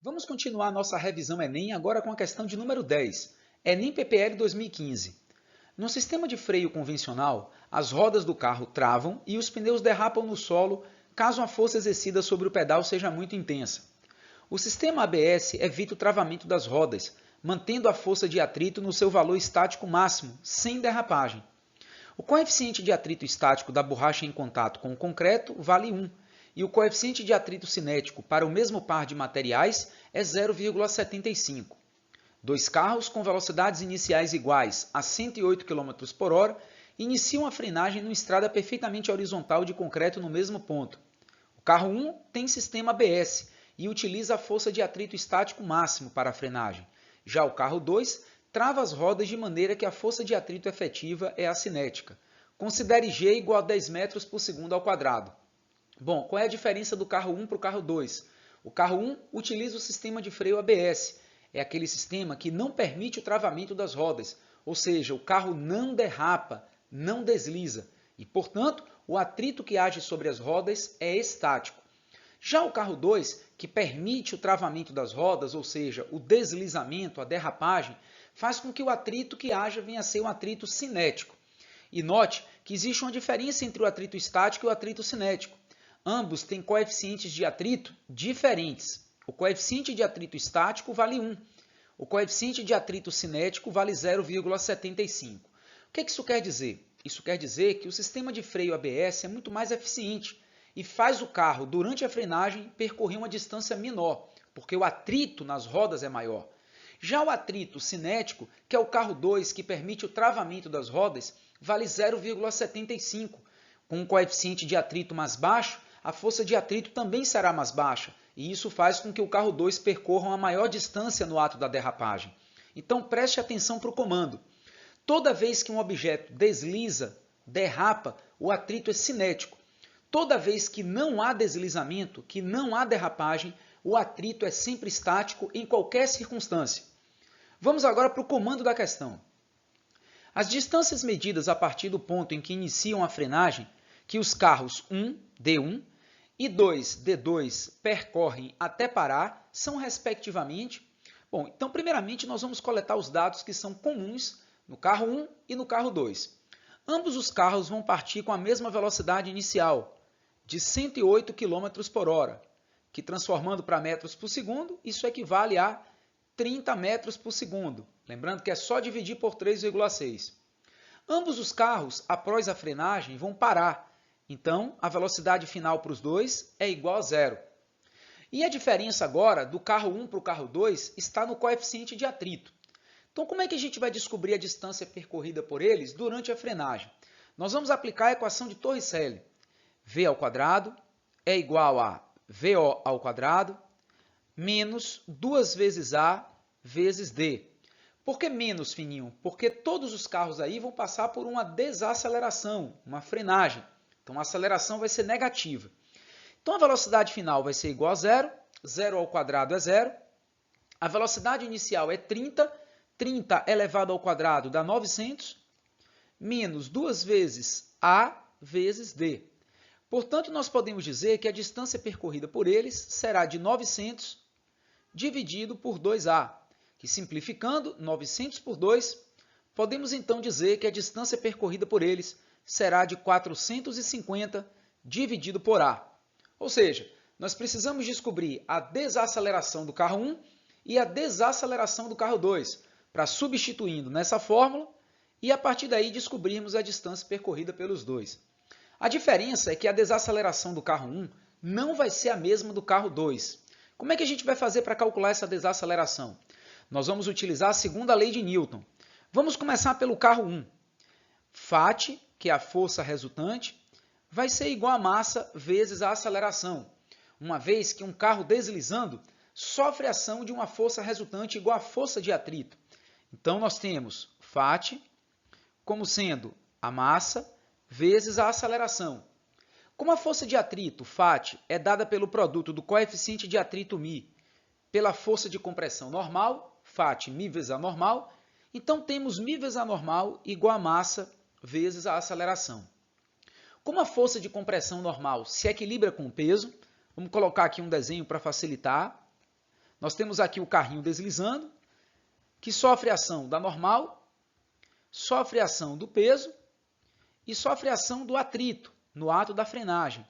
Vamos continuar nossa revisão Enem agora com a questão de número 10, Enem PPL 2015. No sistema de freio convencional, as rodas do carro travam e os pneus derrapam no solo caso a força exercida sobre o pedal seja muito intensa. O sistema ABS evita o travamento das rodas, mantendo a força de atrito no seu valor estático máximo, sem derrapagem. O coeficiente de atrito estático da borracha em contato com o concreto vale 1, e o coeficiente de atrito cinético para o mesmo par de materiais é 0,75. Dois carros com velocidades iniciais iguais a 108 km por hora iniciam a frenagem numa estrada perfeitamente horizontal de concreto no mesmo ponto. O carro 1 tem sistema ABS e utiliza a força de atrito estático máximo para a frenagem. Já o carro 2 trava as rodas de maneira que a força de atrito efetiva é a cinética. Considere G igual a 10 metros por segundo ao quadrado. Bom, qual é a diferença do carro 1 para o carro 2? O carro 1 utiliza o sistema de freio ABS. É aquele sistema que não permite o travamento das rodas, ou seja, o carro não derrapa, não desliza e, portanto, o atrito que age sobre as rodas é estático. Já o carro 2, que permite o travamento das rodas, ou seja, o deslizamento, a derrapagem, faz com que o atrito que haja venha a ser um atrito cinético. E note que existe uma diferença entre o atrito estático e o atrito cinético. Ambos têm coeficientes de atrito diferentes. O coeficiente de atrito estático vale 1. O coeficiente de atrito cinético vale 0,75. O que isso quer dizer? Isso quer dizer que o sistema de freio ABS é muito mais eficiente e faz o carro, durante a frenagem, percorrer uma distância menor, porque o atrito nas rodas é maior. Já o atrito cinético, que é o carro 2, que permite o travamento das rodas, vale 0,75. Com um coeficiente de atrito mais baixo, a força de atrito também será mais baixa, e isso faz com que o carro 2 percorra uma maior distância no ato da derrapagem. Então preste atenção para o comando. Toda vez que um objeto desliza, derrapa, o atrito é cinético. Toda vez que não há deslizamento, que não há derrapagem, o atrito é sempre estático em qualquer circunstância. Vamos agora para o comando da questão. As distâncias medidas a partir do ponto em que iniciam a frenagem, que os carros 1, D1, e 2, D2 percorrem até parar, são respectivamente... Bom, então primeiramente nós vamos coletar os dados que são comuns no carro 1 e no carro 2. Ambos os carros vão partir com a mesma velocidade inicial, de 108 km por hora, que transformando para metros por segundo, isso equivale a 30 metros por segundo. Lembrando que é só dividir por 3,6. Ambos os carros, após a frenagem, vão parar. Então, a velocidade final para os dois é igual a 0. E a diferença agora do carro 1 para o carro 2 está no coeficiente de atrito. Então, como é que a gente vai descobrir a distância percorrida por eles durante a frenagem? Nós vamos aplicar a equação de Torricelli. V ao quadrado é igual a VO ao quadrado menos 2 vezes A vezes D. Por que menos, fininho? Porque todos os carros aí vão passar por uma desaceleração, uma frenagem. Então, a aceleração vai ser negativa. Então, a velocidade final vai ser igual a 0. 0 ao quadrado é 0. A velocidade inicial é 30. 30 elevado ao quadrado dá 900. Menos 2 vezes A vezes D. Portanto, nós podemos dizer que a distância percorrida por eles será de 900 dividido por 2A. Que simplificando, 900 por 2, podemos então dizer que a distância percorrida por eles será de 450 dividido por A. Ou seja, nós precisamos descobrir a desaceleração do carro 1 e a desaceleração do carro 2, para substituindo nessa fórmula e a partir daí descobrirmos a distância percorrida pelos dois. A diferença é que a desaceleração do carro 1 não vai ser a mesma do carro 2. Como é que a gente vai fazer para calcular essa desaceleração? Nós vamos utilizar a segunda lei de Newton. Vamos começar pelo carro 1. Φ, que é a força resultante, vai ser igual a massa vezes a aceleração, uma vez que um carro deslizando sofre a ação de uma força resultante igual à força de atrito. Então, nós temos Φ como sendo a massa vezes a aceleração. Como a força de atrito, Φ, é dada pelo produto do coeficiente de atrito μ pela força de compressão normal, Φ μ vezes a normal, então temos μ vezes a normal igual a massa vezes a aceleração. Como a força de compressão normal se equilibra com o peso, vamos colocar aqui um desenho para facilitar. Nós temos aqui o carrinho deslizando, que sofre a ação da normal, sofre a ação do peso e sofre a ação do atrito no ato da frenagem.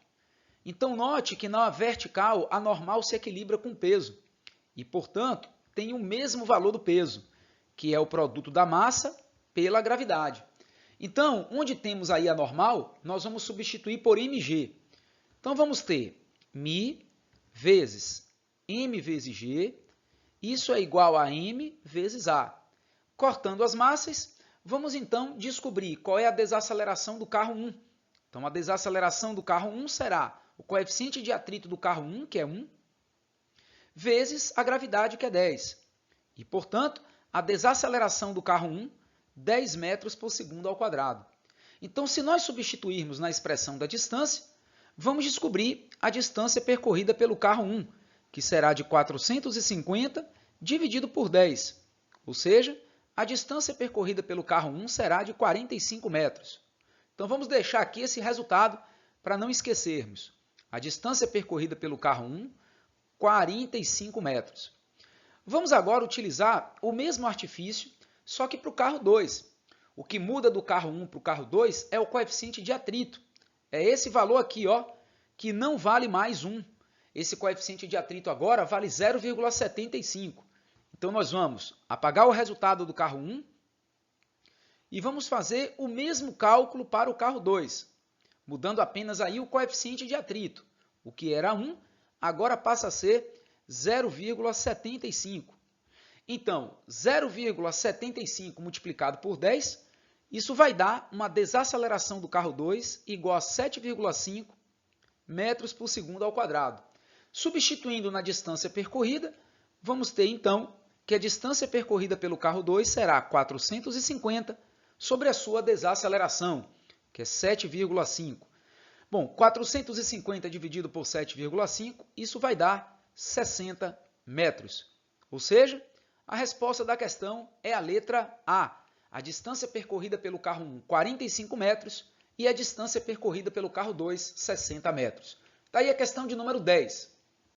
Então, note que na vertical, a normal se equilibra com o peso e, portanto, tem o mesmo valor do peso, que é o produto da massa pela gravidade. Então, onde temos aí a normal, nós vamos substituir por mg. Então, vamos ter μ vezes m vezes g, isso é igual a m vezes a. Cortando as massas, vamos então descobrir qual é a desaceleração do carro 1. Então, a desaceleração do carro 1 será o coeficiente de atrito do carro 1, que é 1, vezes a gravidade, que é 10. E, portanto, a desaceleração do carro 1, 10 metros por segundo ao quadrado. Então, se nós substituirmos na expressão da distância, vamos descobrir a distância percorrida pelo carro 1, que será de 450 dividido por 10. Ou seja, a distância percorrida pelo carro 1 será de 45 metros. Então, vamos deixar aqui esse resultado para não esquecermos. A distância percorrida pelo carro 1, 45 metros. Vamos agora utilizar o mesmo artifício, só que para o carro 2. O que muda do carro 1 para o carro 2 é o coeficiente de atrito. É esse valor aqui, ó, que não vale mais 1. Esse coeficiente de atrito agora vale 0,75. Então, nós vamos apagar o resultado do carro 1 e vamos fazer o mesmo cálculo para o carro 2, mudando apenas aí o coeficiente de atrito. O que era 1, agora passa a ser 0,75. Então, 0,75 multiplicado por 10, isso vai dar uma desaceleração do carro 2 igual a 7,5 metros por segundo ao quadrado. Substituindo na distância percorrida, vamos ter então que a distância percorrida pelo carro 2 será 450 sobre a sua desaceleração, que é 7,5. Bom, 450 dividido por 7,5, isso vai dar 60 metros. Ou seja, a resposta da questão é a letra A. A distância percorrida pelo carro 1, 45 metros, e a distância percorrida pelo carro 2, 60 metros. Daí a questão de número 10.